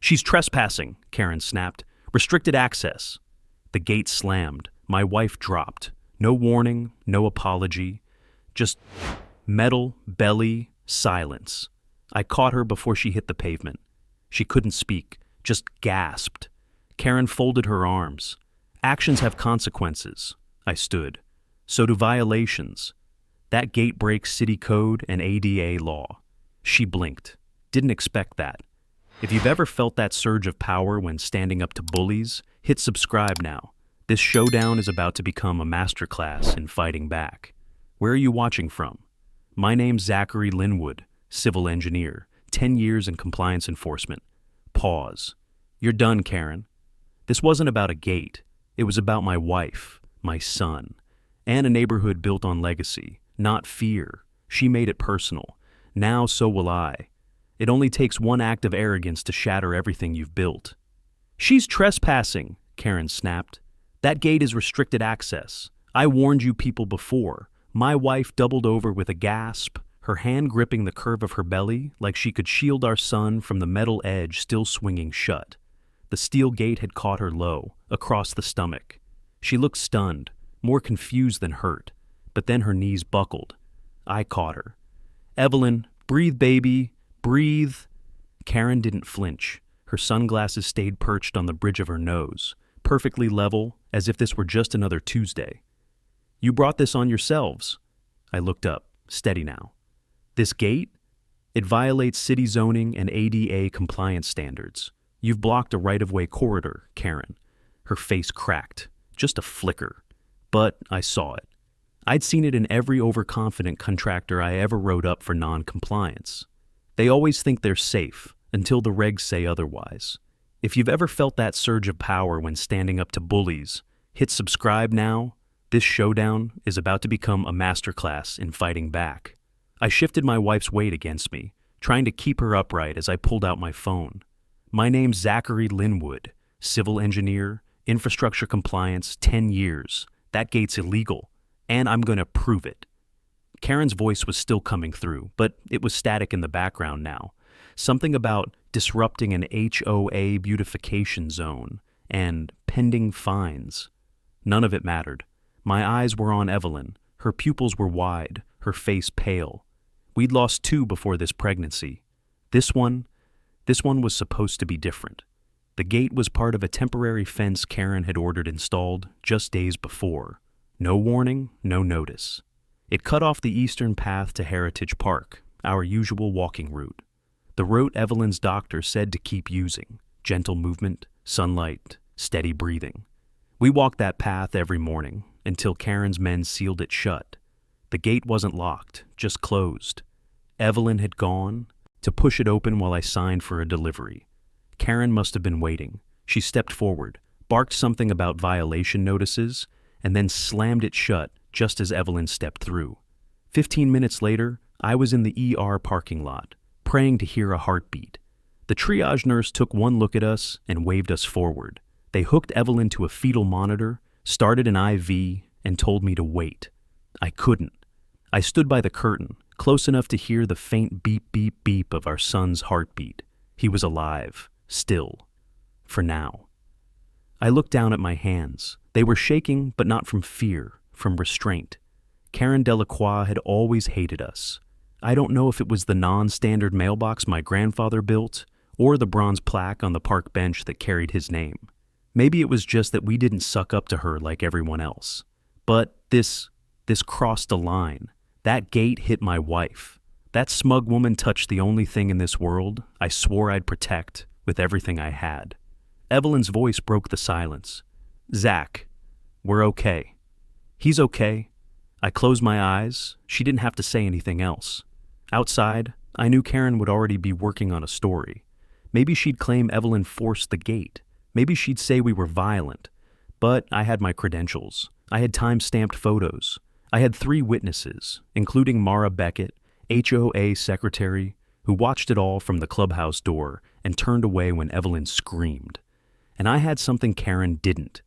"She's trespassing," Karen snapped. "Restricted access." The gate slammed. My wife dropped. No warning, no apology. Just metal, belly, silence. I caught her before she hit the pavement. She couldn't speak, just gasped. Karen folded her arms. "Actions have consequences." I stood. "So do violations. That gate breaks city code and ADA law." She blinked. Didn't expect that. If you've ever felt that surge of power when standing up to bullies, hit subscribe now. This showdown is about to become a masterclass in fighting back. Where are you watching from? My name's Zachary Linwood, civil engineer, 10 years in compliance enforcement. Pause. "You're done, Karen." This wasn't about a gate. It was about my wife, my son, and a neighborhood built on legacy, not fear. She made it personal. Now so will I. It only takes one act of arrogance to shatter everything you've built. "She's trespassing," Karen snapped. "That gate is restricted access. I warned you people before." My wife doubled over with a gasp, her hand gripping the curve of her belly like she could shield our son from the metal edge still swinging shut. The steel gate had caught her low, across the stomach. She looked stunned, more confused than hurt, but then her knees buckled. I caught her. "Evelyn, breathe, baby, breathe." Karen didn't flinch. Her sunglasses stayed perched on the bridge of her nose, perfectly level, as if this were just another Tuesday. "You brought this on yourselves." I looked up, steady now. "This gate? It violates city zoning and ADA compliance standards. You've blocked a right-of-way corridor, Karen." Her face cracked, just a flicker. But I saw it. I'd seen it in every overconfident contractor I ever wrote up for non-compliance. They always think they're safe, until the regs say otherwise. If you've ever felt that surge of power when standing up to bullies, hit subscribe now. This showdown is about to become a masterclass in fighting back. I shifted my wife's weight against me, trying to keep her upright as I pulled out my phone. "My name's Zachary Linwood, civil engineer, infrastructure compliance, 10 years. That gate's illegal, and I'm going to prove it." Karen's voice was still coming through, but it was static in the background now. Something about disrupting an HOA beautification zone and pending fines. None of it mattered. My eyes were on Evelyn. Her pupils were wide, her face pale. We'd lost 2 before this pregnancy. This one was supposed to be different. The gate was part of a temporary fence Karen had ordered installed just days before. No warning, no notice. It cut off the eastern path to Heritage Park, our usual walking route. The route Evelyn's doctor said to keep using. Gentle movement, sunlight, steady breathing. We walked that path every morning until Karen's men sealed it shut. The gate wasn't locked, just closed. Evelyn had gone to push it open while I signed for a delivery. Karen must have been waiting. She stepped forward, barked something about violation notices, and then slammed it shut just as Evelyn stepped through. 15 minutes later, I was in the ER parking lot, praying to hear a heartbeat. The triage nurse took one look at us and waved us forward. They hooked Evelyn to a fetal monitor, started an IV, and told me to wait. I couldn't. I stood by the curtain, close enough to hear the faint beep, beep, beep of our son's heartbeat. He was alive, still, for now. I looked down at my hands. They were shaking, but not from fear, from restraint. Karen Delacroix had always hated us. I don't know if it was the non-standard mailbox my grandfather built, or the bronze plaque on the park bench that carried his name. Maybe it was just that we didn't suck up to her like everyone else. But this crossed a line. That gate hit my wife. That smug woman touched the only thing in this world I swore I'd protect with everything I had. Evelyn's voice broke the silence. "Zach, we're okay." "He's okay." I closed my eyes. She didn't have to say anything else. Outside, I knew Karen would already be working on a story. Maybe she'd claim Evelyn forced the gate. Maybe she'd say we were violent. But I had my credentials. I had time-stamped photos. I had 3 witnesses, including Mara Beckett, HOA secretary, who watched it all from the clubhouse door and turned away when Evelyn screamed. And I had something Karen didn't.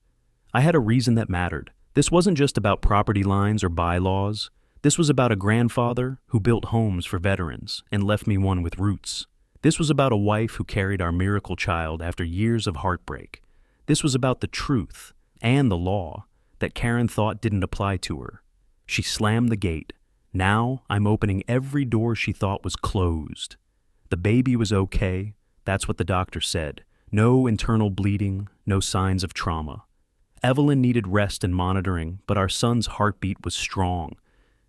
I had a reason that mattered. This wasn't just about property lines or bylaws. This was about a grandfather who built homes for veterans and left me one with roots. This was about a wife who carried our miracle child after years of heartbreak. This was about the truth and the law that Karen thought didn't apply to her. She slammed the gate. Now I'm opening every door she thought was closed. The baby was okay. That's what the doctor said. No internal bleeding, no signs of trauma. Evelyn needed rest and monitoring, but our son's heartbeat was strong.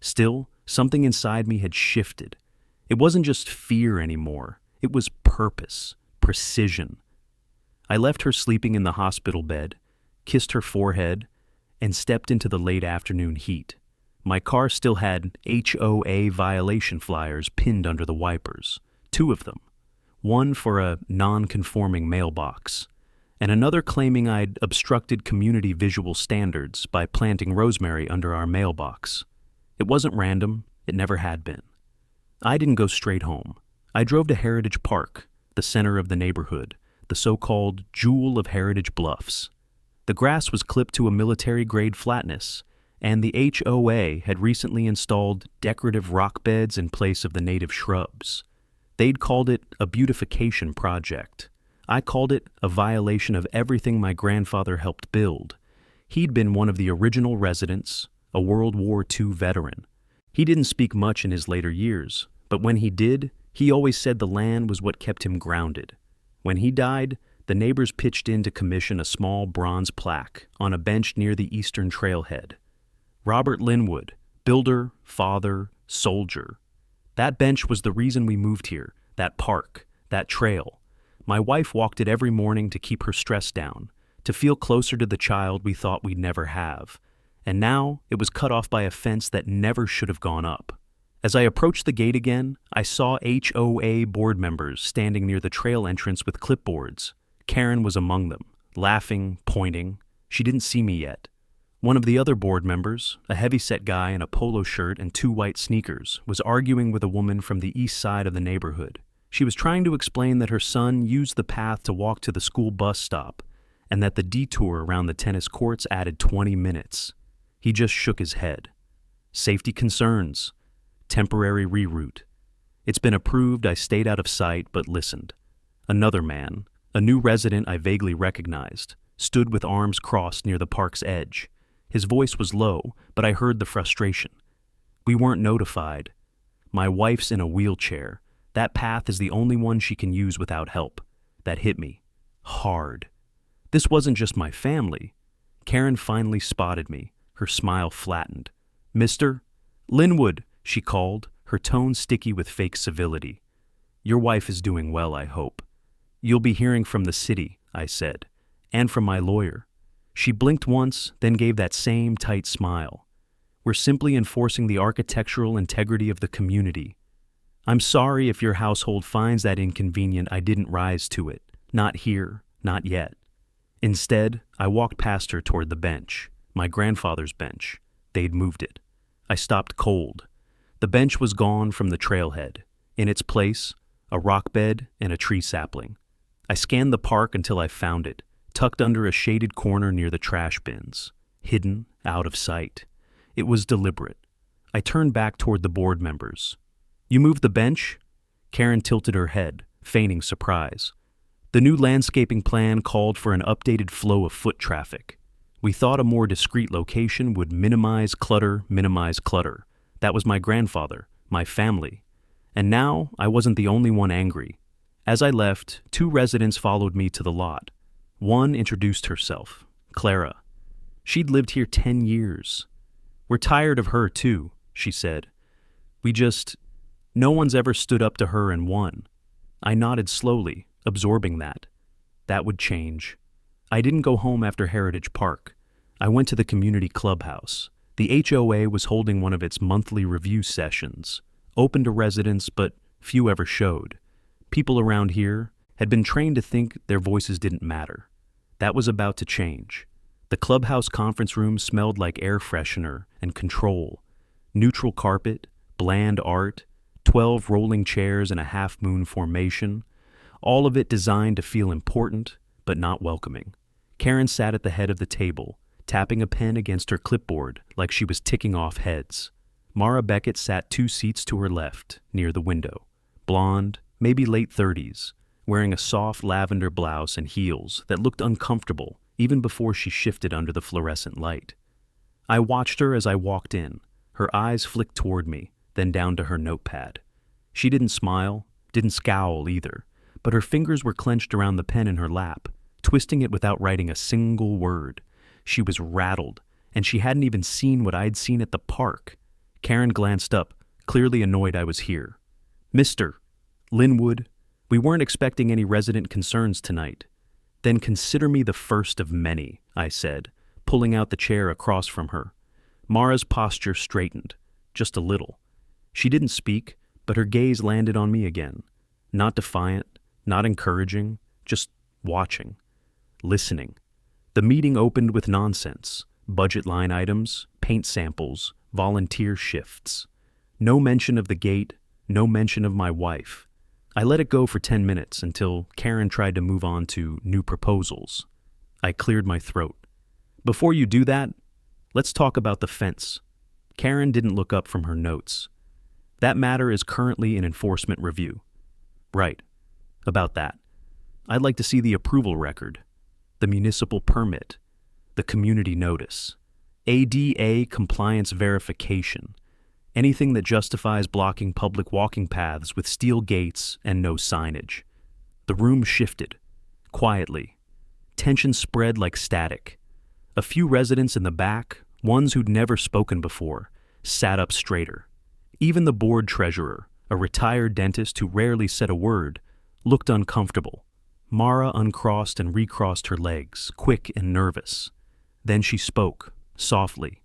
Still, something inside me had shifted. It wasn't just fear anymore. It was purpose, precision. I left her sleeping in the hospital bed, kissed her forehead, and stepped into the late afternoon heat. My car still had HOA violation flyers pinned under the wipers, 2 of them. One for a non-conforming mailbox, and another claiming I'd obstructed community visual standards by planting rosemary under our mailbox. It wasn't random, it never had been. I didn't go straight home. I drove to Heritage Park, the center of the neighborhood, the so-called Jewel of Heritage Bluffs. The grass was clipped to a military-grade flatness, and the HOA had recently installed decorative rock beds in place of the native shrubs. They'd called it a beautification project. I called it a violation of everything my grandfather helped build. He'd been one of the original residents, a World War II veteran. He didn't speak much in his later years, but when he did, he always said the land was what kept him grounded. When he died, the neighbors pitched in to commission a small bronze plaque on a bench near the eastern trailhead. Robert Linwood, builder, father, soldier. That bench was the reason we moved here, that park, that trail. My wife walked it every morning to keep her stress down, to feel closer to the child we thought we'd never have. And now it was cut off by a fence that never should have gone up. As I approached the gate again, I saw HOA board members standing near the trail entrance with clipboards. Karen was among them, laughing, pointing. She didn't see me yet. One of the other board members, a heavy-set guy in a polo shirt and 2 white sneakers, was arguing with a woman from the east side of the neighborhood. She was trying to explain that her son used the path to walk to the school bus stop, and that the detour around the tennis courts added 20 minutes. He just shook his head. Safety concerns. Temporary reroute. It's been approved. I stayed out of sight, but listened. Another man, a new resident I vaguely recognized, stood with arms crossed near the park's edge. His voice was low, but I heard the frustration. We weren't notified. My wife's in a wheelchair. That path is the only one she can use without help. That hit me. Hard. This wasn't just my family. Karen finally spotted me. Her smile flattened. "Mr. Linwood," she called, her tone sticky with fake civility. "Your wife is doing well, I hope." "You'll be hearing from the city," I said, "and from my lawyer." She blinked once, then gave that same tight smile. "We're simply enforcing the architectural integrity of the community. I'm sorry if your household finds that inconvenient. I didn't rise to it. Not here, not yet." Instead, I walked past her toward the bench, my grandfather's bench. They'd moved it. I stopped cold. The bench was gone from the trailhead. In its place, a rock bed and a tree sapling. I scanned the park until I found it, tucked under a shaded corner near the trash bins, hidden, out of sight. It was deliberate. I turned back toward the board members. "You moved the bench?" Karen tilted her head, feigning surprise. The new landscaping plan called for an updated flow of foot traffic. We thought a more discreet location would minimize clutter. That was my grandfather, my family. And now I wasn't the only one angry. As I left, 2 residents followed me to the lot. One introduced herself, Clara. She'd lived here 10 years. "We're tired of her too," she said. No one's ever stood up to her and won." I nodded slowly, absorbing that. That would change. I didn't go home after Heritage Park. I went to the community clubhouse. The HOA was holding one of its monthly review sessions, open to residents, but few ever showed. People around here had been trained to think their voices didn't matter. That was about to change. The clubhouse conference room smelled like air freshener and control. Neutral carpet, bland art, 12 rolling chairs in a half-moon formation, all of it designed to feel important, but not welcoming. Karen sat at the head of the table, tapping a pen against her clipboard like she was ticking off heads. Mara Beckett sat 2 seats to her left, near the window. Blonde, maybe late 30s, wearing a soft lavender blouse and heels that looked uncomfortable even before she shifted under the fluorescent light. I watched her as I walked in. Her eyes flicked toward me, then down to her notepad. She didn't smile, didn't scowl either, but her fingers were clenched around the pen in her lap, twisting it without writing a single word. She was rattled, and she hadn't even seen what I'd seen at the park. Karen glanced up, clearly annoyed I was here. "Mr. Linwood, we weren't expecting any resident concerns tonight." "Then consider me the first of many," I said, pulling out the chair across from her. Mara's posture straightened, just a little. She didn't speak, but her gaze landed on me again. Not defiant, not encouraging, just watching, listening. The meeting opened with nonsense: budget line items, paint samples, volunteer shifts. No mention of the gate, no mention of my wife. I let it go for 10 minutes until Karen tried to move on to new proposals. I cleared my throat. "Before you do that, let's talk about the fence." Karen didn't look up from her notes. "That matter is currently in enforcement review." "Right. About that. I'd like to see the approval record, the municipal permit, the community notice, ADA compliance verification, anything that justifies blocking public walking paths with steel gates and no signage." The room shifted, quietly. Tension spread like static. A few residents in the back, ones who'd never spoken before, sat up straighter. Even the board treasurer, a retired dentist who rarely said a word, looked uncomfortable. Mara uncrossed and recrossed her legs, quick and nervous. Then she spoke, softly.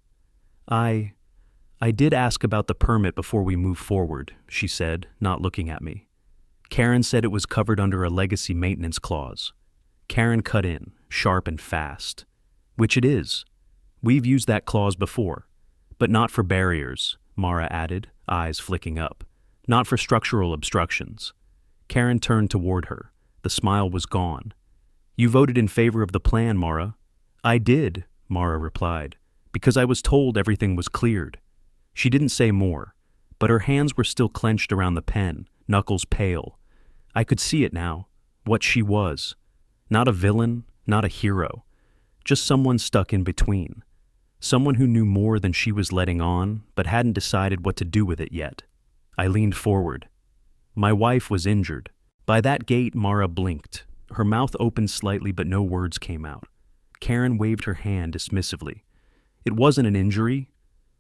I did ask about the permit before we move forward," she said, not looking at me. "Karen said it was covered under a legacy maintenance clause." Karen cut in, sharp and fast. "Which it is. We've used that clause before. But not for barriers," Mara added, eyes flicking up. "Not for structural obstructions." Karen turned toward her. The smile was gone. "You voted in favor of the plan, Mara." "I did," Mara replied, "because I was told everything was cleared." She didn't say more, but her hands were still clenched around the pen, knuckles pale. I could see it now, what she was. Not a villain, not a hero. Just someone stuck in between. Someone who knew more than she was letting on, but hadn't decided what to do with it yet. I leaned forward. "My wife was injured." By that gate, Mara blinked. Her mouth opened slightly, but no words came out. Karen waved her hand dismissively. "It wasn't an injury.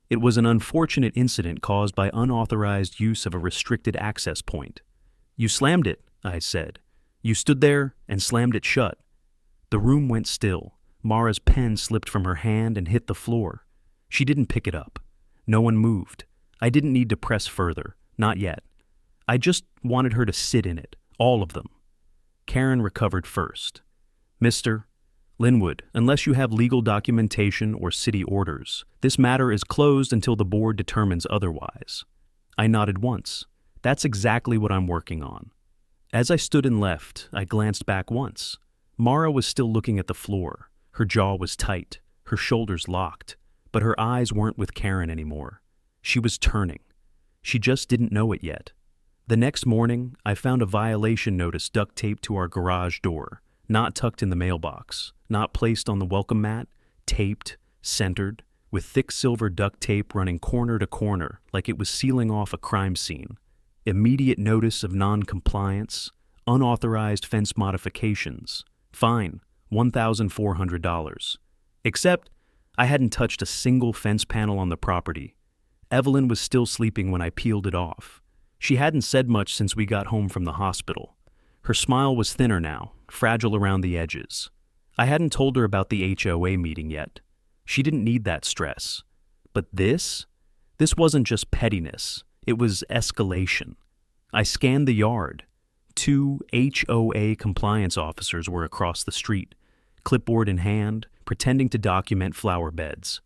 It was an unfortunate incident caused by unauthorized use of a restricted access point." "You slammed it," I said. "You stood there and slammed it shut." The room went still. Mara's pen slipped from her hand and hit the floor. She didn't pick it up. No one moved. I didn't need to press further, not yet. I just wanted her to sit in it, all of them. Karen recovered first. "Mr. Linwood, unless you have legal documentation or city orders, this matter is closed until the board determines otherwise." I nodded once. "That's exactly what I'm working on." As I stood and left, I glanced back once. Mara was still looking at the floor. Her jaw was tight, her shoulders locked, but her eyes weren't with Karen anymore. She was turning. She just didn't know it yet. The next morning, I found a violation notice duct taped to our garage door, not tucked in the mailbox, not placed on the welcome mat, taped, centered, with thick silver duct tape running corner to corner like it was sealing off a crime scene. Immediate notice of non-compliance, unauthorized fence modifications, fine, $1,400. Except I hadn't touched a single fence panel on the property. Evelyn was still sleeping when I peeled it off. She hadn't said much since we got home from the hospital. Her smile was thinner now, fragile around the edges. I hadn't told her about the HOA meeting yet. She didn't need that stress. But this wasn't just pettiness. It was escalation. I scanned the yard. 2 HOA compliance officers were across the street, clipboard in hand, pretending to document flower beds.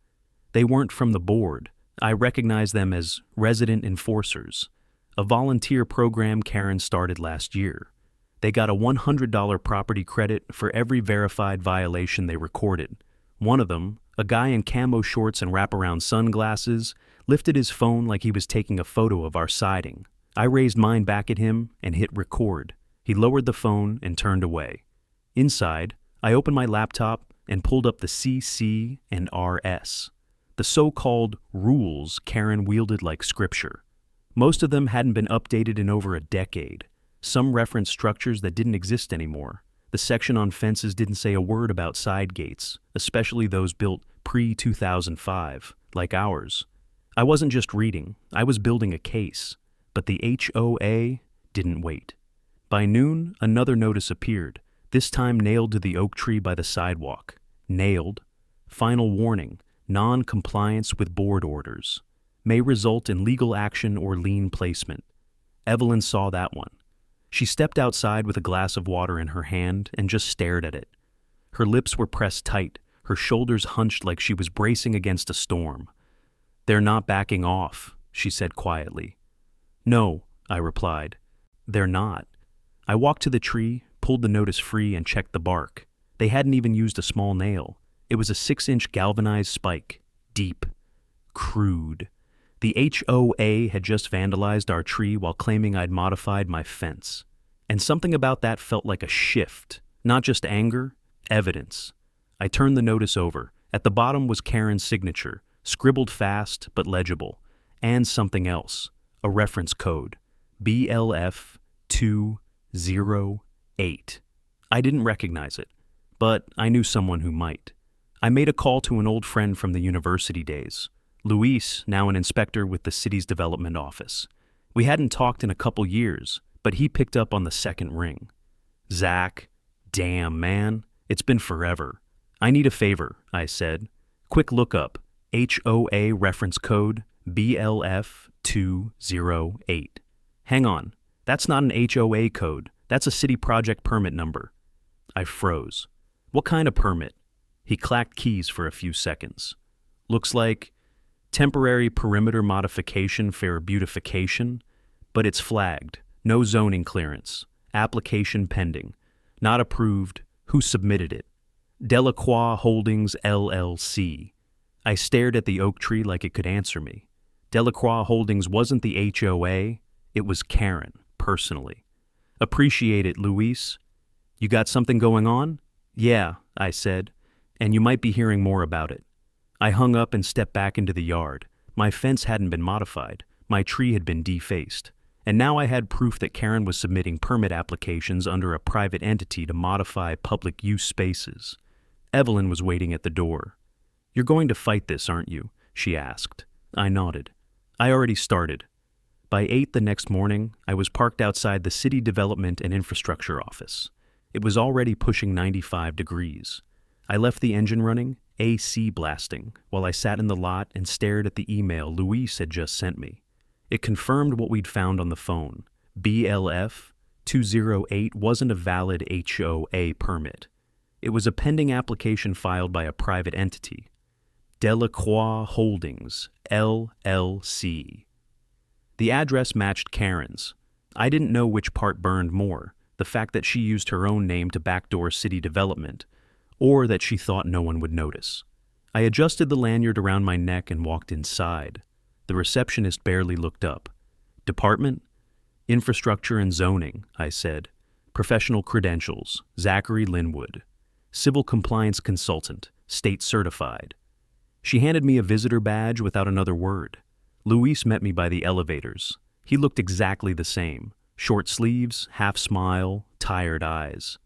They weren't from the board. I recognized them as resident enforcers, a volunteer program Karen started last year. They got a $100 property credit for every verified violation they recorded. One of them, a guy in camo shorts and wraparound sunglasses, lifted his phone like he was taking a photo of our siding. I raised mine back at him and hit record. He lowered the phone and turned away. Inside, I opened my laptop and pulled up the CC and RS, the so-called rules Karen wielded like scripture. Most of them hadn't been updated in over a decade. Some referenced structures that didn't exist anymore. The section on fences didn't say a word about side gates, especially those built pre-2005, like ours. I wasn't just reading, I was building a case. But the HOA didn't wait. By noon, another notice appeared, this time nailed to the oak tree by the sidewalk. Nailed. Final warning, non-compliance with board orders. May result in legal action or lien placement. Evelyn saw that one. She stepped outside with a glass of water in her hand and just stared at it. Her lips were pressed tight, her shoulders hunched like she was bracing against a storm. "They're not backing off," she said quietly. "No," I replied. "They're not." I walked to the tree, pulled the notice free, and checked the bark. They hadn't even used a small nail. It was a 6-inch galvanized spike. Deep. Crude. The HOA had just vandalized our tree while claiming I'd modified my fence. And something about that felt like a shift. Not just anger, evidence. I turned the notice over. At the bottom was Karen's signature, scribbled fast but legible, and something else. A reference code, BLF 208. I didn't recognize it, but I knew someone who might. I made a call to an old friend from the university days, Luis, now an inspector with the city's development office. We hadn't talked in a couple years, but he picked up on the second ring. "Zach, damn man, it's been forever. I need a favor," I said. "Quick lookup, HOA reference code, BLF 208. Hang on, that's not an HOA code, that's a city project permit number." I froze. "What kind of permit?" He clacked keys for a few seconds. "Looks like temporary perimeter modification for beautification, but it's flagged, no zoning clearance, application pending, not approved, who submitted it? Delacroix Holdings LLC. I stared at the oak tree like it could answer me. Delacroix Holdings wasn't the HOA, it was Karen, personally. "Appreciate it, Luis. You got something going on?" "Yeah," I said, "and you might be hearing more about it." I hung up and stepped back into the yard. My fence hadn't been modified, my tree had been defaced, and now I had proof that Karen was submitting permit applications under a private entity to modify public use spaces. Evelyn was waiting at the door. "You're going to fight this, aren't you?" she asked. I nodded. I already started. By 8 the next morning, I was parked outside the City Development and Infrastructure Office. It was already pushing 95 degrees. I left the engine running, AC blasting, while I sat in the lot and stared at the email Luis had just sent me. It confirmed what we'd found on the phone. BLF 208 wasn't a valid HOA permit. It was a pending application filed by a private entity. Delacroix Holdings, LLC. The address matched Karen's. I didn't know which part burned more, the fact that she used her own name to backdoor city development, or that she thought no one would notice. I adjusted the lanyard around my neck and walked inside. The receptionist barely looked up. "Department?" "Infrastructure and zoning," I said. "Professional credentials, Zachary Linwood. Civil compliance consultant, state certified." She handed me a visitor badge without another word. Luis met me by the elevators. He looked exactly the same. Short sleeves, half smile, tired eyes.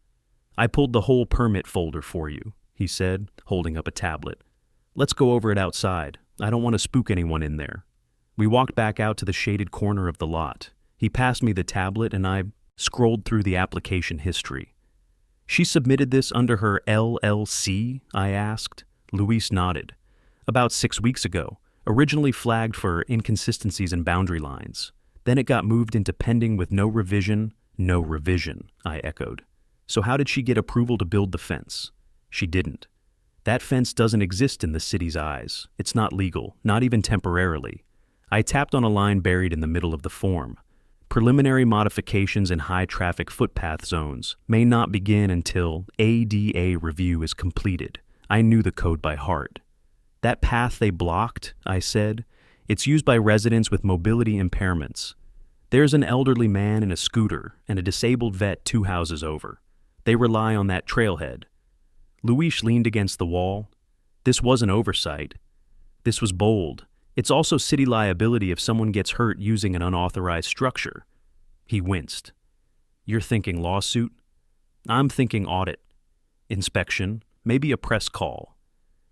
"I pulled the whole permit folder for you," he said, holding up a tablet. "Let's go over it outside. I don't want to spook anyone in there." We walked back out to the shaded corner of the lot. He passed me the tablet and I scrolled through the application history. "She submitted this under her LLC?" I asked. Luis nodded. "About 6 weeks ago. Originally flagged for inconsistencies in boundary lines. Then it got moved into pending with no revision, I echoed. "So how did she get approval to build the fence?" "She didn't. That fence doesn't exist in the city's eyes. It's not legal, not even temporarily." I tapped on a line buried in the middle of the form. "Preliminary modifications in high-traffic footpath zones may not begin until ADA review is completed." I knew the code by heart. "That path they blocked," I said, "it's used by residents with mobility impairments. There's an elderly man in a scooter and a disabled vet 2 houses over. They rely on that trailhead. Luis leaned against the wall. This wasn't oversight. This was bold. It's also city liability if someone gets hurt using an unauthorized structure. He winced. You're thinking lawsuit? I'm thinking audit. Inspection, maybe a press call.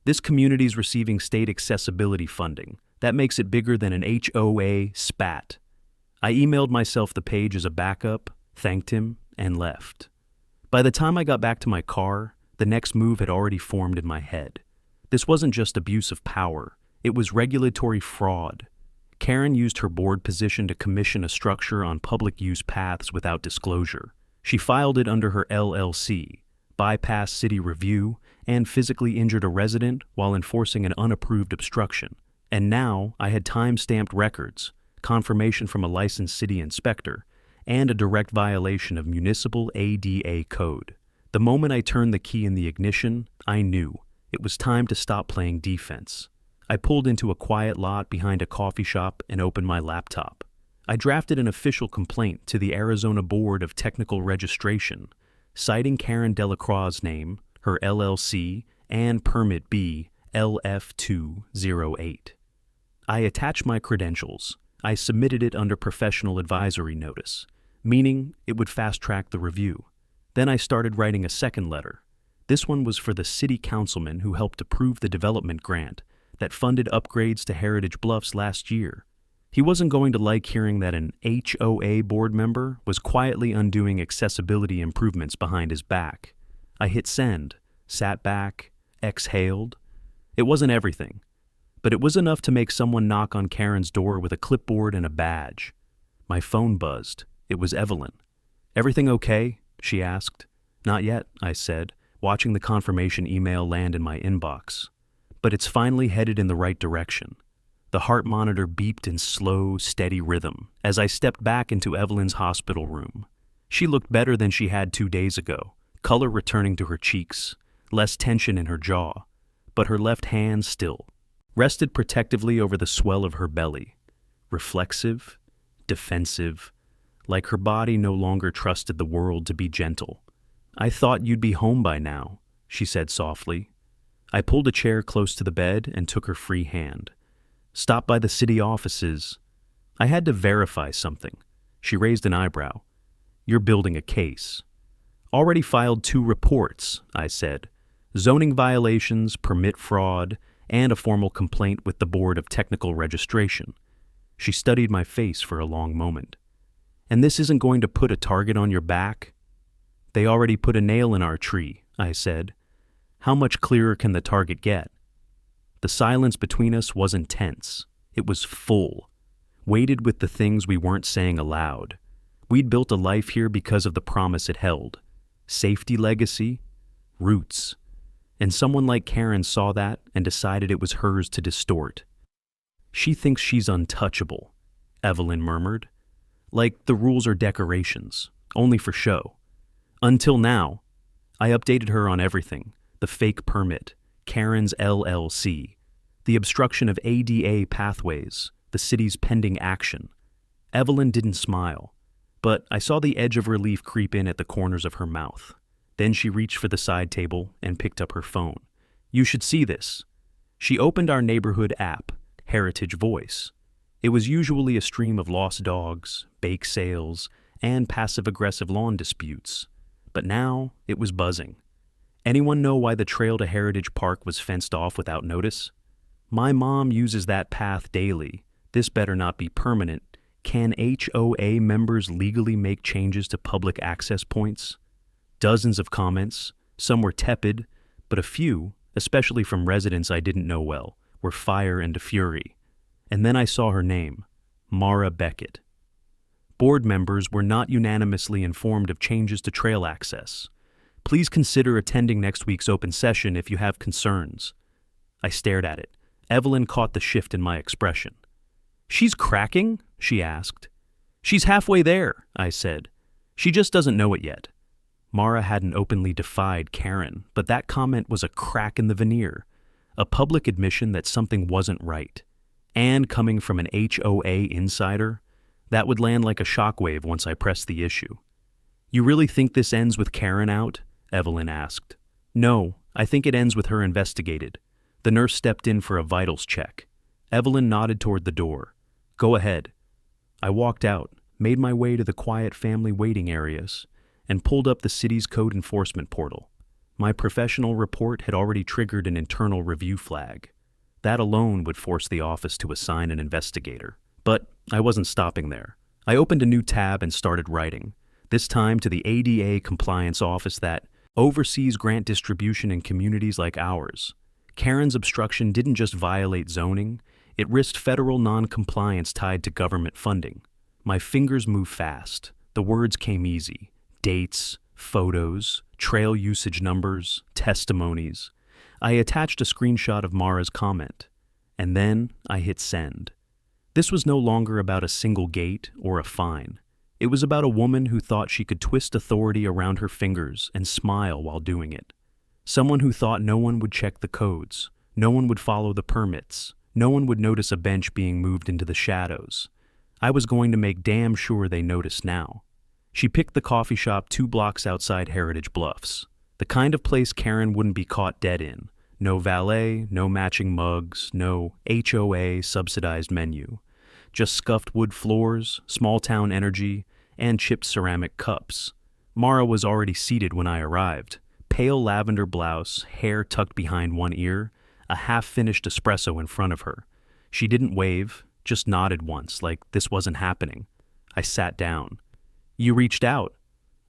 This community's receiving state accessibility funding. That makes it bigger than an HOA spat. I emailed myself the page as a backup, thanked him, and left. By the time I got back to my car, the next move had already formed in my head. This wasn't just abuse of power, it was regulatory fraud. Karen used her board position to commission a structure on public use paths without disclosure. She filed it under her LLC, bypassed city review, and physically injured a resident while enforcing an unapproved obstruction. And now I had time-stamped records, confirmation from a licensed city inspector, and a direct violation of municipal ADA code. The moment I turned the key in the ignition, I knew it was time to stop playing defense. I pulled into a quiet lot behind a coffee shop and opened my laptop. I drafted an official complaint to the Arizona Board of Technical Registration, citing Karen Delacroix's name, her LLC, and Permit B LF208. I attached my credentials. I submitted it under professional advisory notice, meaning it would fast-track the review. Then I started writing a second letter. This one was for the city councilman who helped approve the development grant that funded upgrades to Heritage Bluffs last year. He wasn't going to like hearing that an HOA board member was quietly undoing accessibility improvements behind his back. I hit send, sat back, exhaled. It wasn't everything, but it was enough to make someone knock on Karen's door with a clipboard and a badge. My phone buzzed. It was Evelyn. "Everything okay?" she asked. "Not yet," I said, watching the confirmation email land in my inbox. But it's finally headed in the right direction. The heart monitor beeped in slow, steady rhythm as I stepped back into Evelyn's hospital room. She looked better than she had 2 days ago, color returning to her cheeks, less tension in her jaw, but her left hand still rested protectively over the swell of her belly, reflexive, defensive, like her body no longer trusted the world to be gentle. "I thought you'd be home by now," she said softly. I pulled a chair close to the bed and took her free hand. "Stop by the city offices." I had to verify something. She raised an eyebrow. "You're building a case." "Already filed 2 reports," I said. "Zoning violations, permit fraud, and a formal complaint with the Board of Technical Registration." She studied my face for a long moment. "And this isn't going to put a target on your back?" "They already put a nail in our tree," I said. "How much clearer can the target get?" The silence between us wasn't tense. It was full, weighted with the things we weren't saying aloud. We'd built a life here because of the promise it held. Safety legacy, roots. And someone like Karen saw that and decided it was hers to distort. "She thinks she's untouchable," Evelyn murmured. "Like the rules are decorations, only for show. Until now." I updated her on everything. The fake permit, Karen's LLC, the obstruction of ADA pathways, the city's pending action. Evelyn didn't smile, but I saw the edge of relief creep in at the corners of her mouth. Then she reached for the side table and picked up her phone. "You should see this." She opened our neighborhood app, Heritage Voice. It was usually a stream of lost dogs, bake sales, and passive-aggressive lawn disputes. But now it was buzzing. Anyone know why the trail to Heritage Park was fenced off without notice? My mom uses that path daily. This better not be permanent. Can HOA members legally make changes to public access points? Dozens of comments. Some were tepid, but a few, especially from residents I didn't know well, were fire and fury. And then I saw her name, Mara Beckett. Board members were not unanimously informed of changes to trail access. "Please consider attending next week's open session if you have concerns." I stared at it. Evelyn caught the shift in my expression. "She's cracking?" she asked. "She's halfway there," I said. "She just doesn't know it yet." Mara hadn't openly defied Karen, but that comment was a crack in the veneer, a public admission that something wasn't right. And coming from an HOA insider, That would land like a shockwave once I pressed the issue. You really think this ends with Karen out? Evelyn asked. No, I think it ends with her investigated. The nurse stepped in for a vitals check. Evelyn nodded toward the door. Go ahead. I walked out, made my way to the quiet family waiting areas, and pulled up the city's code enforcement portal. My professional report had already triggered an internal review flag. That alone would force the office to assign an investigator. But I wasn't stopping there. I opened a new tab and started writing, this time to the ADA compliance office that oversees grant distribution in communities like ours. Karen's obstruction didn't just violate zoning, it risked federal non-compliance tied to government funding. My fingers moved fast. The words came easy. Dates, photos, trail usage numbers, testimonies. I attached a screenshot of Mara's comment. And then I hit send. This was no longer about a single gate or a fine. It was about a woman who thought she could twist authority around her fingers and smile while doing it. Someone who thought no one would check the codes, no one would follow the permits, no one would notice a bench being moved into the shadows. I was going to make damn sure they noticed now. She picked the coffee shop 2 blocks outside Heritage Bluffs, the kind of place Karen wouldn't be caught dead in. No valet, no matching mugs, no HOA subsidized menu. Just scuffed wood floors, small-town energy, and chipped ceramic cups. Mara was already seated when I arrived. Pale lavender blouse, hair tucked behind one ear, a half-finished espresso in front of her. She didn't wave, just nodded once, like this wasn't happening. I sat down. You reached out.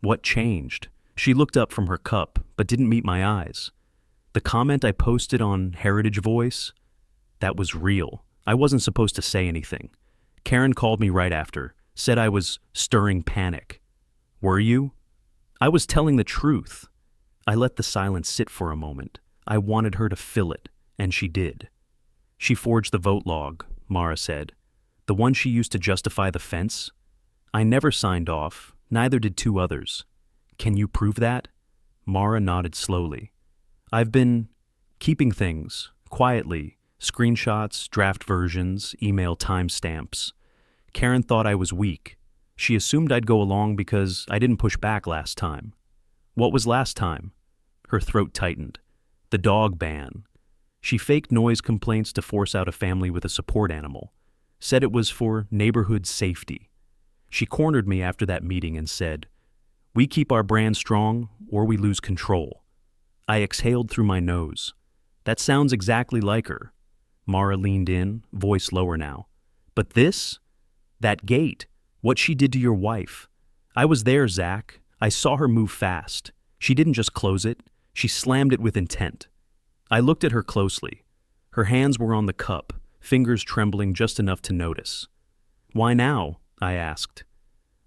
What changed? She looked up from her cup, but didn't meet my eyes. The comment I posted on Heritage Voice? That was real. I wasn't supposed to say anything. Karen called me right after, said I was stirring panic. Were you? I was telling the truth. I let the silence sit for a moment. I wanted her to fill it, and she did. She forged the vote log, Mara said. The one she used to justify the fence? I never signed off, neither did 2 others. Can you prove that? Mara nodded slowly. I've been keeping things, quietly, screenshots, draft versions, email timestamps. Karen thought I was weak. She assumed I'd go along because I didn't push back last time. What was last time? Her throat tightened. The dog ban. She faked noise complaints to force out a family with a support animal. Said it was for neighborhood safety. She cornered me after that meeting and said, "We keep our brand strong or we lose control." I exhaled through my nose. That sounds exactly like her. Mara leaned in, voice lower now. But this? That gate. What she did to your wife. I was there, Zach. I saw her move fast. She didn't just close it. She slammed it with intent. I looked at her closely. Her hands were on the cup, fingers trembling just enough to notice. Why now? I asked.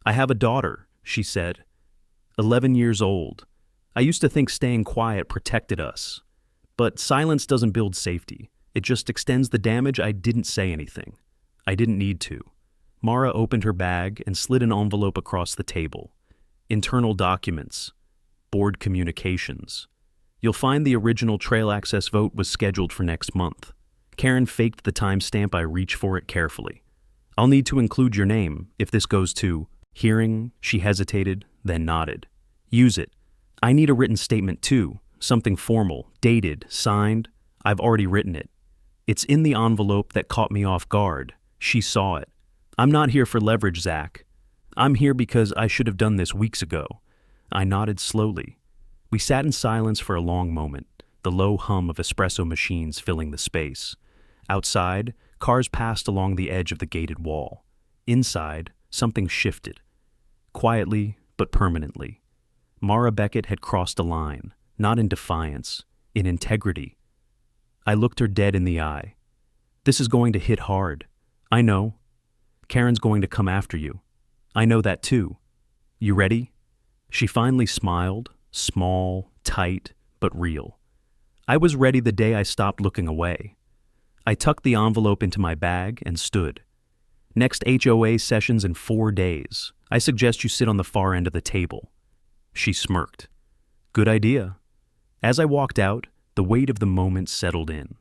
I have a daughter, she said. 11 years old. I used to think staying quiet protected us. But silence doesn't build safety. It just extends the damage. I didn't say anything. I didn't need to. Mara opened her bag and slid an envelope across the table. Internal documents. Board communications. You'll find the original trail access vote was scheduled for next month. Karen faked the timestamp. I reached for it carefully. I'll need to include your name if this goes to hearing. She hesitated, then nodded. Use it. I need a written statement too, something formal, dated, signed. I've already written it. It's in the envelope that caught me off guard. She saw it. I'm not here for leverage, Zach. I'm here because I should have done this weeks ago. I nodded slowly. We sat in silence for a long moment, the low hum of espresso machines filling the space. Outside, cars passed along the edge of the gated wall. Inside, something shifted. Quietly, but permanently. Mara Beckett had crossed a line, not in defiance, in integrity. I looked her dead in the eye. This is going to hit hard. I know. Karen's going to come after you. I know that too. You ready? She finally smiled, small, tight, but real. I was ready the day I stopped looking away. I tucked the envelope into my bag and stood. Next HOA session's in 4 days. I suggest you sit on the far end of the table. She smirked. Good idea. As I walked out, the weight of the moment settled in.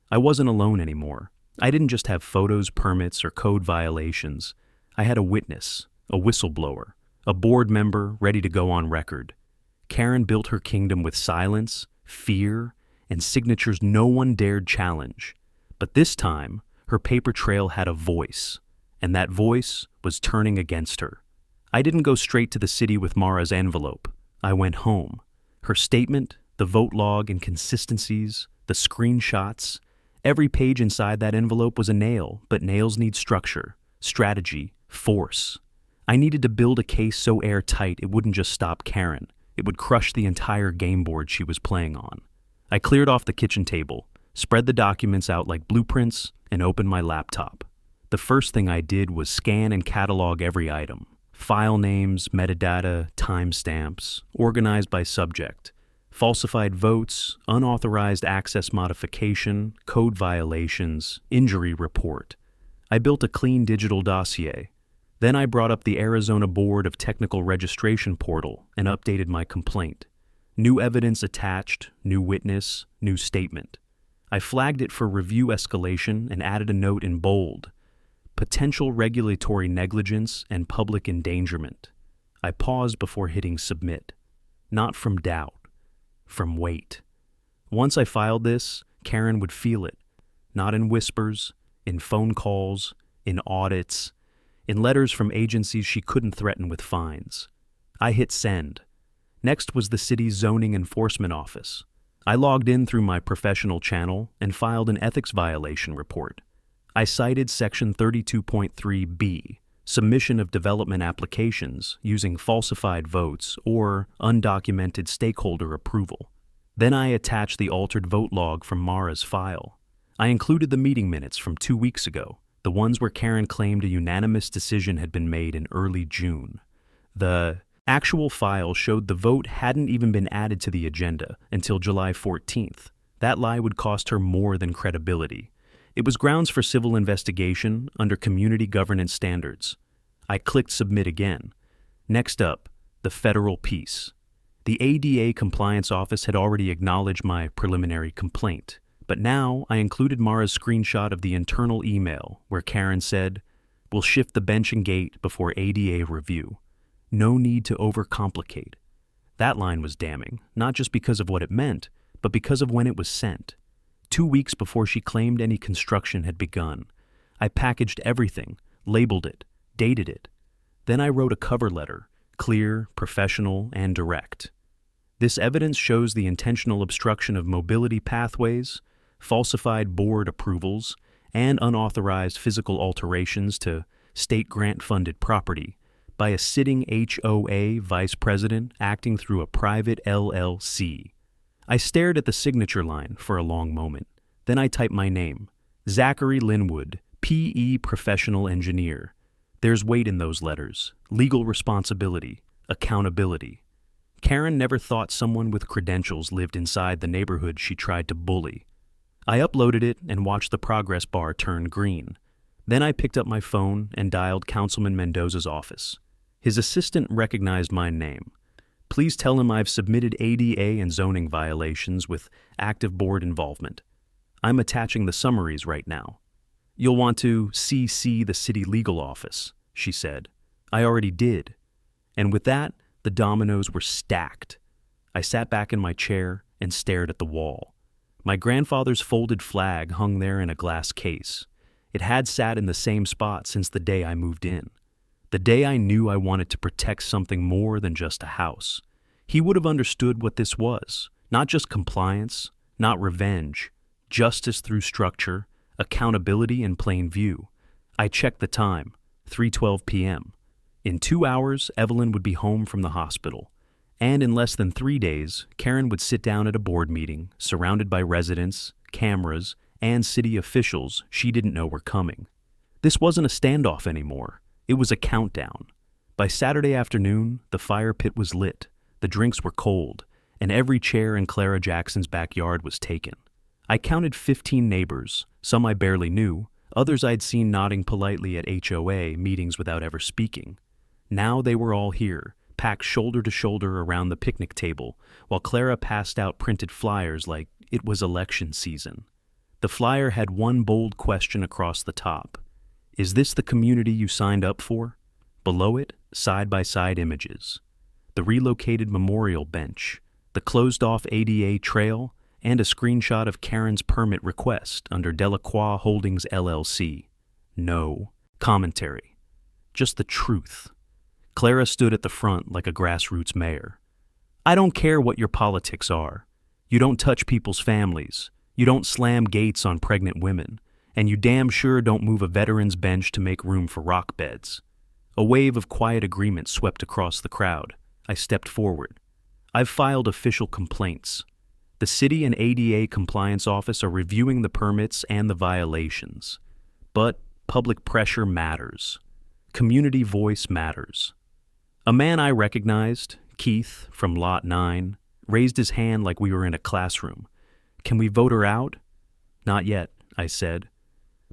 I wasn't alone anymore. I didn't just have photos, permits, or code violations. I had a witness, a whistleblower, a board member ready to go on record. Karen built her kingdom with silence, fear, and signatures no one dared challenge. But this time, her paper trail had a voice, and that voice was turning against her. I didn't go straight to the city with Mara's envelope. I went home. Her statement, the vote log inconsistencies, the screenshots, every page inside that envelope was a nail, but nails need structure, strategy, force. I needed to build a case so airtight it wouldn't just stop Karen. It would crush the entire game board she was playing on. I cleared off the kitchen table, spread the documents out like blueprints, and opened my laptop. The first thing I did was scan and catalog every item. File names, metadata, timestamps, organized by subject, falsified votes, unauthorized access modification, code violations, injury report. I built a clean digital dossier. Then I brought up the Arizona Board of Technical Registration portal and updated my complaint. New evidence attached, new witness, new statement. I flagged it for review escalation and added a note in bold: potential regulatory negligence and public endangerment. I paused before hitting submit. Not from doubt, from weight. Once I filed this, Karen would feel it. Not in whispers, in phone calls, in audits, in letters from agencies she couldn't threaten with fines. I hit send. Next was the city's zoning enforcement office. I logged in through my professional channel and filed an ethics violation report. I cited Section 32.3b, submission of development applications using falsified votes or undocumented stakeholder approval. Then I attached the altered vote log from Mara's file. I included the meeting minutes from 2 weeks ago, the ones where Karen claimed a unanimous decision had been made in early June. The actual file showed the vote hadn't even been added to the agenda until July 14th. That lie would cost her more than credibility. It was grounds for civil investigation under community governance standards. I clicked submit again. Next up, the federal piece. The ADA Compliance Office had already acknowledged my preliminary complaint, but now I included Mara's screenshot of the internal email where Karen said, "We'll shift the bench and gate before ADA review. No need to overcomplicate." That line was damning, not just because of what it meant, but because of when it was sent. 2 weeks before she claimed any construction had begun. I packaged everything, labeled it, dated it. Then I wrote a cover letter, clear, professional, and direct. This evidence shows the intentional obstruction of mobility pathways, falsified board approvals, and unauthorized physical alterations to state grant-funded property by a sitting HOA vice president acting through a private LLC. I stared at the signature line for a long moment. Then I typed my name, Zachary Linwood, PE professional engineer. There's weight in those letters, legal responsibility, accountability. Karen never thought someone with credentials lived inside the neighborhood she tried to bully. I uploaded it and watched the progress bar turn green. Then I picked up my phone and dialed Councilman Mendoza's office. His assistant recognized my name. "Please tell him I've submitted ADA and zoning violations with active board involvement. I'm attaching the summaries right now. You'll want to CC the city legal office," she said. I already did. And with that, the dominoes were stacked. I sat back in my chair and stared at the wall. My grandfather's folded flag hung there in a glass case. It had sat in the same spot since the day I moved in. The day I knew I wanted to protect something more than just a house. He would have understood what this was. Not just compliance, not revenge, justice through structure, accountability in plain view. I checked the time, 3:12 p.m. In 2 hours, Evelyn would be home from the hospital. And in less than 3 days, Karen would sit down at a board meeting, surrounded by residents, cameras, and city officials she didn't know were coming. This wasn't a standoff anymore. It was a countdown. By Saturday afternoon, the fire pit was lit, the drinks were cold, and every chair in Clara Jackson's backyard was taken. I counted 15 neighbors, some I barely knew, others I'd seen nodding politely at HOA meetings without ever speaking. Now they were all here, packed shoulder to shoulder around the picnic table, while Clara passed out printed flyers like it was election season. The flyer had one bold question across the top. Is this the community you signed up for? Below it, side-by-side images. The relocated memorial bench, the closed-off ADA trail, and a screenshot of Karen's permit request under Delacroix Holdings LLC. No commentary. Just the truth. Clara stood at the front like a grassroots mayor. I don't care what your politics are. You don't touch people's families. You don't slam gates on pregnant women. And you damn sure don't move a veteran's bench to make room for rock beds. A wave of quiet agreement swept across the crowd. I stepped forward. I've filed official complaints. The city and ADA compliance office are reviewing the permits and the violations. But public pressure matters. Community voice matters. A man I recognized, Keith from Lot 9, raised his hand like we were in a classroom. Can we vote her out? Not yet, I said.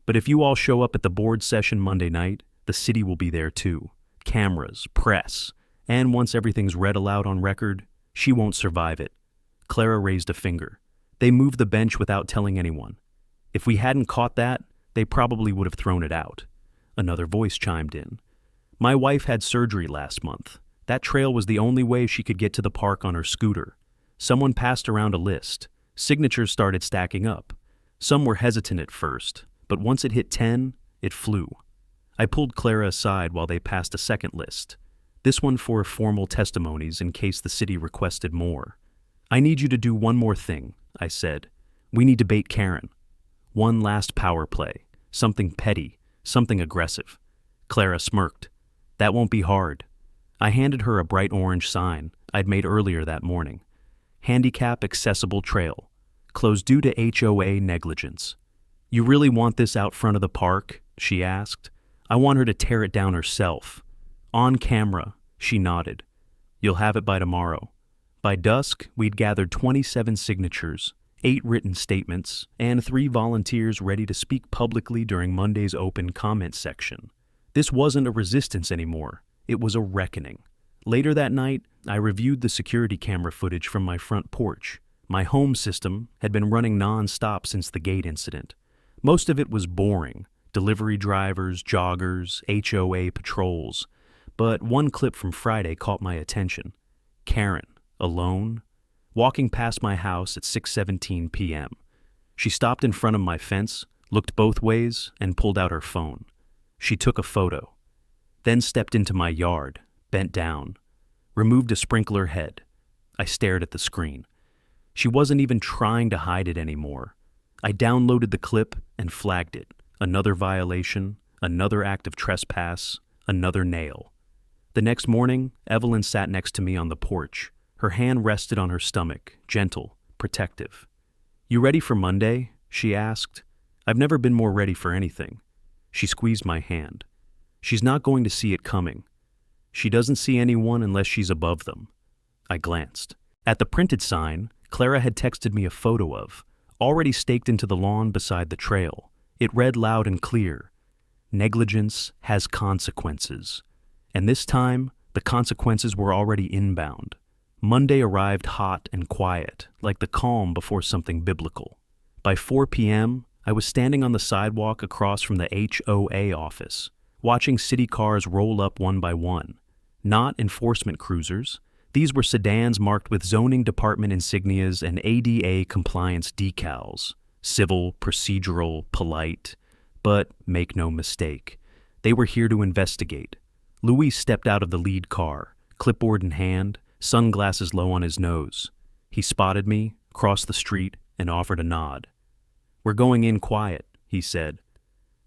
But if you all show up at the board session Monday night, the city will be there too. Cameras, press, and once everything's read aloud on record, she won't survive it. Clara raised a finger. They moved the bench without telling anyone. If we hadn't caught that, they probably would have thrown it out. Another voice chimed in. My wife had surgery last month. That trail was the only way she could get to the park on her scooter. Someone passed around a list. Signatures started stacking up. Some were hesitant at first, but once it hit 10, it flew. I pulled Clara aside while they passed a second list. This one for formal testimonies in case the city requested more. I need you to do one more thing, I said. We need to bait Karen. One last power play. Something petty. Something aggressive. Clara smirked. That won't be hard. I handed her a bright orange sign I'd made earlier that morning. Handicap accessible trail. Closed due to HOA negligence. You really want this out front of the park? She asked. I want her to tear it down herself. On camera, she nodded. You'll have it by tomorrow. By dusk, we'd gathered 27 signatures, 8 written statements, and 3 volunteers ready to speak publicly during Monday's open comment section. This wasn't a resistance anymore. It was a reckoning. Later that night, I reviewed the security camera footage from my front porch. My home system had been running non-stop since the gate incident. Most of it was boring. Delivery drivers, joggers, HOA patrols. But one clip from Friday caught my attention. Karen, alone, walking past my house at 6:17 p.m. She stopped in front of my fence, looked both ways, and pulled out her phone. She took a photo, then stepped into my yard, bent down, removed a sprinkler head. I stared at the screen. She wasn't even trying to hide it anymore. I downloaded the clip and flagged it. Another violation, another act of trespass, another nail. The next morning, Evelyn sat next to me on the porch. Her hand rested on her stomach, gentle, protective. You ready for Monday? She asked. I've never been more ready for anything. She squeezed my hand. She's not going to see it coming. She doesn't see anyone unless she's above them. I glanced. At the printed sign, Clara had texted me a photo of, already staked into the lawn beside the trail. It read loud and clear, negligence has consequences. And this time, the consequences were already inbound. Monday arrived hot and quiet, like the calm before something biblical. By 4 p.m., I was standing on the sidewalk across from the HOA office, watching city cars roll up one by one. Not enforcement cruisers. These were sedans marked with zoning department insignias and ADA compliance decals. Civil, procedural, polite. But make no mistake, they were here to investigate. Luis stepped out of the lead car, clipboard in hand, sunglasses low on his nose. He spotted me, crossed the street, and offered a nod. We're going in quiet, he said.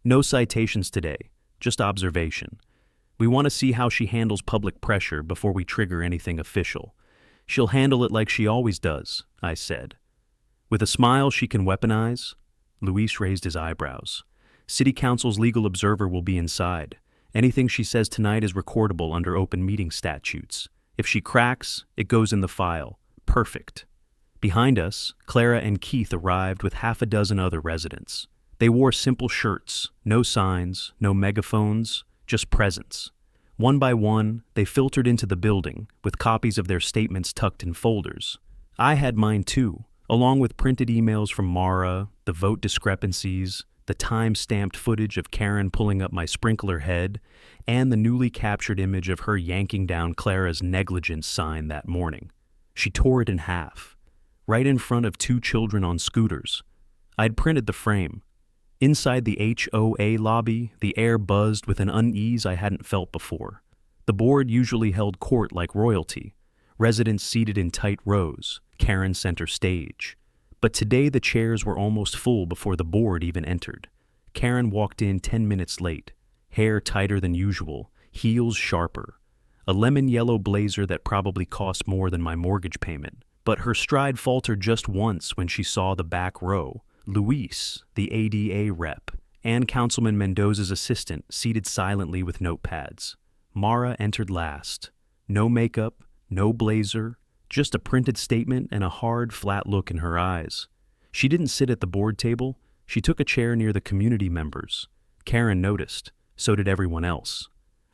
No citations today, just observation. We want to see how she handles public pressure before we trigger anything official. She'll handle it like she always does, I said. With a smile she can weaponize? Luis raised his eyebrows. City Council's legal observer will be inside. Anything she says tonight is recordable under open meeting statutes. If she cracks, it goes in the file. Perfect. Behind us, Clara and Keith arrived with half a dozen other residents. They wore simple shirts, no signs, no megaphones, just presence. One by one, they filtered into the building, with copies of their statements tucked in folders. I had mine too, along with printed emails from Mara, the vote discrepancies, the time-stamped footage of Karen pulling up my sprinkler head, and the newly captured image of her yanking down Clara's negligence sign that morning. She tore it in half, right in front of two children on scooters. I'd printed the frame. Inside the HOA lobby, the air buzzed with an unease I hadn't felt before. The board usually held court like royalty, residents seated in tight rows, Karen center stage. But today the chairs were almost full before the board even entered. Karen walked in 10 minutes late, hair tighter than usual, heels sharper, a lemon-yellow blazer that probably cost more than my mortgage payment. But her stride faltered just once when she saw the back row, Luis, the ADA rep, and Councilman Mendoza's assistant seated silently with notepads. Mara entered last. No makeup, no blazer, just a printed statement and a hard, flat look in her eyes. She didn't sit at the board table. She took a chair near the community members. Karen noticed. So did everyone else.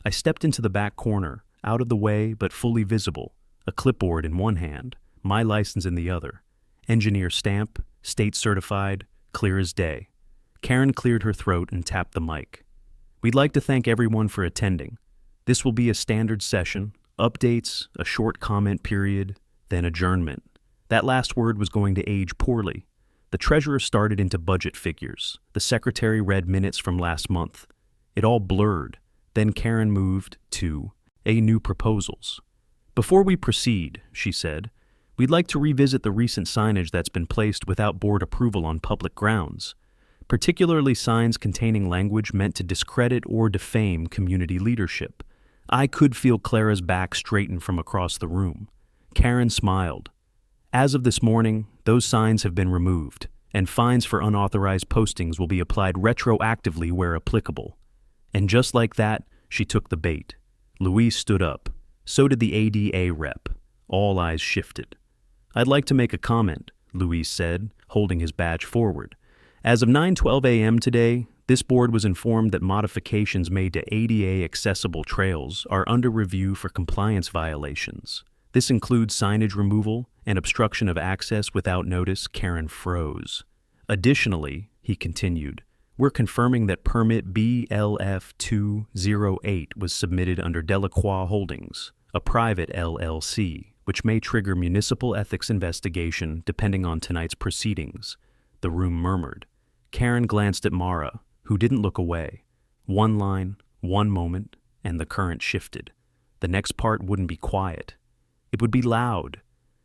I stepped into the back corner, out of the way but fully visible, a clipboard in one hand, my license in the other. Engineer stamp, state certified, clear as day. Karen cleared her throat and tapped the mic. We'd like to thank everyone for attending. This will be a standard session, updates, a short comment period, then adjournment. That last word was going to age poorly. The treasurer started into budget figures. The secretary read minutes from last month. It all blurred. Then Karen moved to new proposals. Before we proceed, she said, we'd like to revisit the recent signage that's been placed without board approval on public grounds, particularly signs containing language meant to discredit or defame community leadership. I could feel Clara's back straighten from across the room. Karen smiled. As of this morning, those signs have been removed, and fines for unauthorized postings will be applied retroactively where applicable. And just like that, she took the bait. Luis stood up. So did the ADA rep. All eyes shifted. I'd like to make a comment, Luis said, holding his badge forward. As of 9:12 a.m. today, this board was informed that modifications made to ADA accessible trails are under review for compliance violations. This includes signage removal and obstruction of access without notice. Karen froze. Additionally, he continued, we're confirming that permit BLF208 was submitted under Delacroix Holdings, a private LLC, which may trigger municipal ethics investigation depending on tonight's proceedings. The room murmured. Karen glanced at Mara, who didn't look away. One line, one moment, and the current shifted. The next part wouldn't be quiet. It would be loud.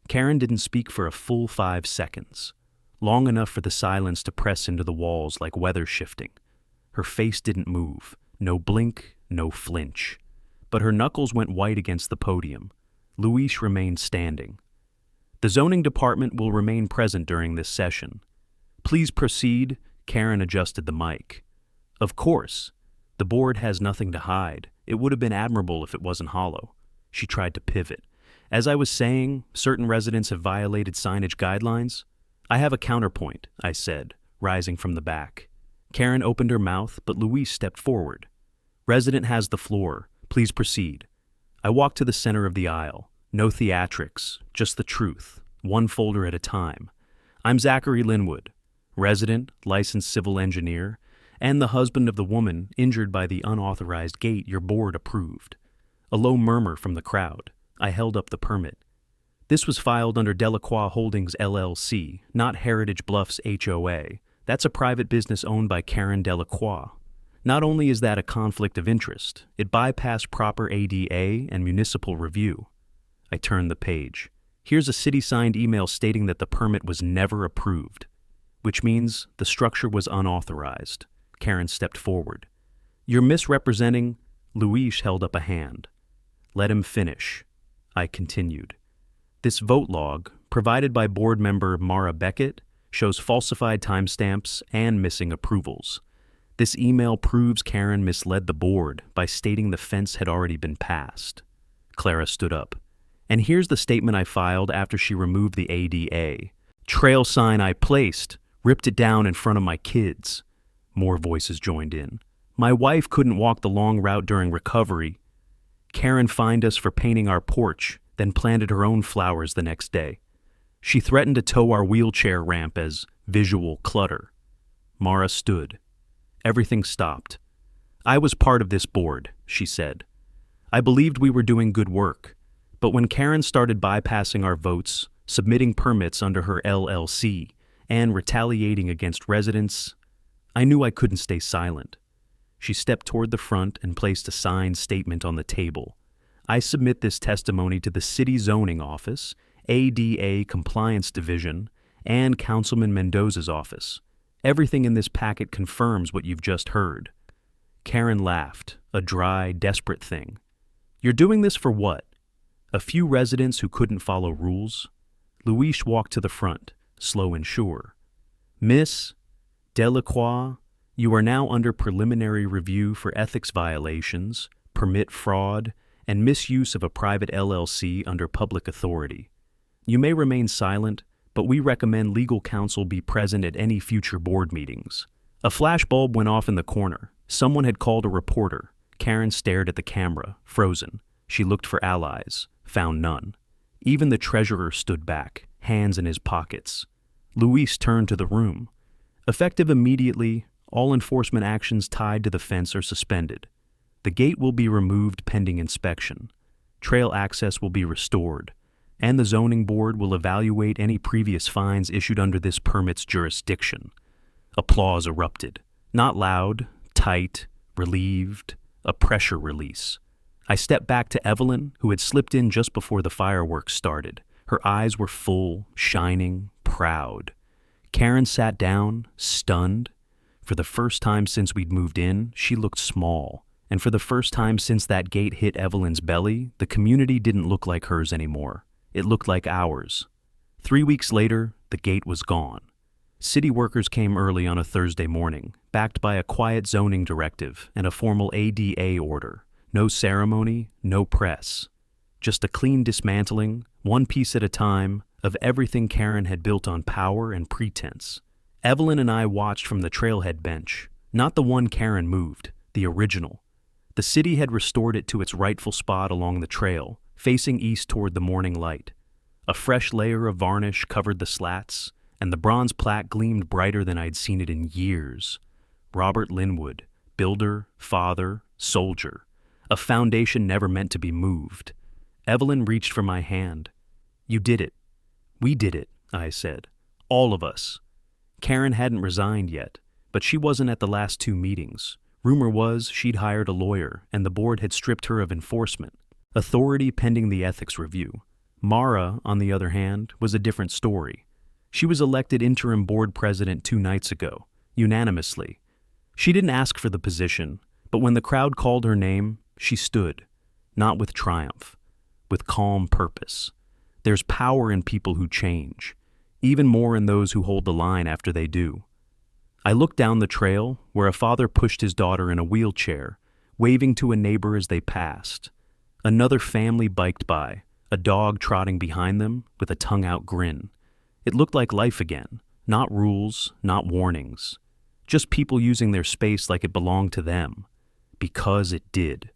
Karen didn't speak for a full 5 seconds, long enough for the silence to press into the walls like weather shifting. Her face didn't move, no blink, no flinch. But her knuckles went white against the podium. Luis remained standing. The zoning department will remain present during this session. Please proceed. Karen adjusted the mic. Of course. The board has nothing to hide. It would have been admirable if it wasn't hollow. She tried to pivot. As I was saying, certain residents have violated signage guidelines. I have a counterpoint, I said, rising from the back. Karen opened her mouth, but Luis stepped forward. Resident has the floor. Please proceed. I walked to the center of the aisle. No theatrics, just the truth, one folder at a time. I'm Zachary Linwood, resident, licensed civil engineer, and the husband of the woman injured by the unauthorized gate your board approved. A low murmur from the crowd. I held up the permit. This was filed under Delacroix Holdings LLC, not Heritage Bluffs HOA. That's a private business owned by Karen Delacroix. Not only is that a conflict of interest, it bypassed proper ADA and municipal review. I turned the page. Here's a city-signed email stating that the permit was never approved, which means the structure was unauthorized. Karen stepped forward. You're misrepresenting. Luis held up a hand. Let him finish. I continued. This vote log, provided by board member Mara Beckett, shows falsified timestamps and missing approvals. This email proves Karen misled the board by stating the fence had already been passed. Clara stood up. And here's the statement I filed after she removed the ADA. Trail sign I placed, ripped it down in front of my kids. More voices joined in. My wife couldn't walk the long route during recovery. Karen fined us for painting our porch, then planted her own flowers the next day. She threatened to tow our wheelchair ramp as visual clutter. Mara stood. Everything stopped. "I was part of this board," she said. "I believed we were doing good work. But when Karen started bypassing our votes, submitting permits under her LLC, and retaliating against residents, I knew I couldn't stay silent." She stepped toward the front and placed a signed statement on the table. "I submit this testimony to the City Zoning Office, ADA Compliance Division, and Councilman Mendoza's office. Everything in this packet confirms what you've just heard." Karen laughed, a dry, desperate thing. "You're doing this for what? A few residents who couldn't follow rules?" Luis walked to the front, slow and sure. "Miss Delacroix, you are now under preliminary review for ethics violations, permit fraud, and misuse of a private LLC under public authority. You may remain silent, but we recommend legal counsel be present at any future board meetings." A flashbulb went off in the corner. Someone had called a reporter. Karen stared at the camera, frozen. She looked for allies, found none. Even the treasurer stood back, hands in his pockets. Luis turned to the room. "Effective immediately, all enforcement actions tied to the fence are suspended. The gate will be removed pending inspection. Trail access will be restored, and the zoning board will evaluate any previous fines issued under this permit's jurisdiction." Applause erupted. Not loud, tight, relieved, a pressure release. I stepped back to Evelyn, who had slipped in just before the fireworks started. Her eyes were full, shining, proud. Karen sat down, stunned. For the first time since we'd moved in, she looked small. And for the first time since that gate hit Evelyn's belly, the community didn't look like hers anymore. It looked like ours. 3 weeks later, the gate was gone. City workers came early on a Thursday morning, backed by a quiet zoning directive and a formal ADA order. No ceremony, no press. Just a clean dismantling, one piece at a time, of everything Karen had built on power and pretense. Evelyn and I watched from the trailhead bench, not the one Karen moved, the original. The city had restored it to its rightful spot along the trail, facing east toward the morning light. A fresh layer of varnish covered the slats, and the bronze plaque gleamed brighter than I'd seen it in years. Robert Linwood, builder, father, soldier. A foundation never meant to be moved. Evelyn reached for my hand. "You did it. We did it," I said. "All of us." Karen hadn't resigned yet, but she wasn't at the last 2 meetings. Rumor was she'd hired a lawyer, and the board had stripped her of enforcement. Authority pending the ethics review. Mara, on the other hand, was a different story. She was elected interim board president 2 nights ago, unanimously. She didn't ask for the position, but when the crowd called her name, she stood, not with triumph, with calm purpose. There's power in people who change, even more in those who hold the line after they do. I looked down the trail, where a father pushed his daughter in a wheelchair, waving to a neighbor as they passed. Another family biked by, a dog trotting behind them with a tongue-out grin. It looked like life again, not rules, not warnings. Just people using their space like it belonged to them, because it did.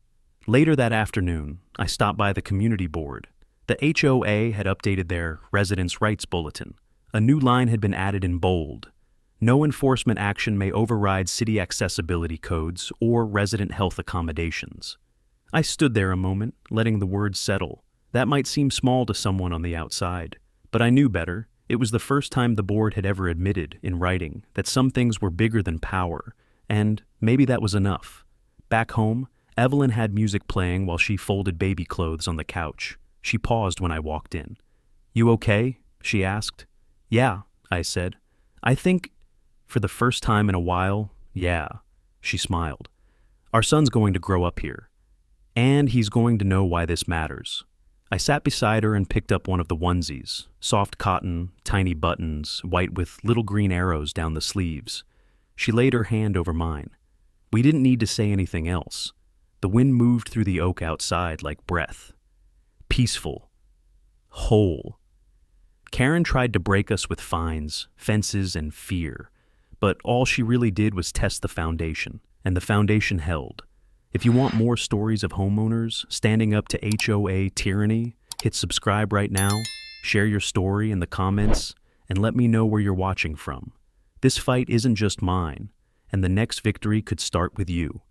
Later that afternoon, I stopped by the community board. The HOA had updated their residents' rights bulletin. A new line had been added in bold. No enforcement action may override city accessibility codes or resident health accommodations. I stood there a moment, letting the words settle. That might seem small to someone on the outside, but I knew better. It was the first time the board had ever admitted, in writing, that some things were bigger than power, and maybe that was enough. Back home, Evelyn had music playing while she folded baby clothes on the couch. She paused when I walked in. "You okay?" she asked. "Yeah," I said. "I think, for the first time in a while, yeah," she smiled. "Our son's going to grow up here, and he's going to know why this matters." I sat beside her and picked up one of the onesies, soft cotton, tiny buttons, white with little green arrows down the sleeves. She laid her hand over mine. We didn't need to say anything else. The wind moved through the oak outside like breath. Peaceful. Whole. Karen tried to break us with fines, fences, and fear, but all she really did was test the foundation, and the foundation held. If you want more stories of homeowners standing up to HOA tyranny, hit subscribe right now, share your story in the comments, and let me know where you're watching from. This fight isn't just mine, and the next victory could start with you.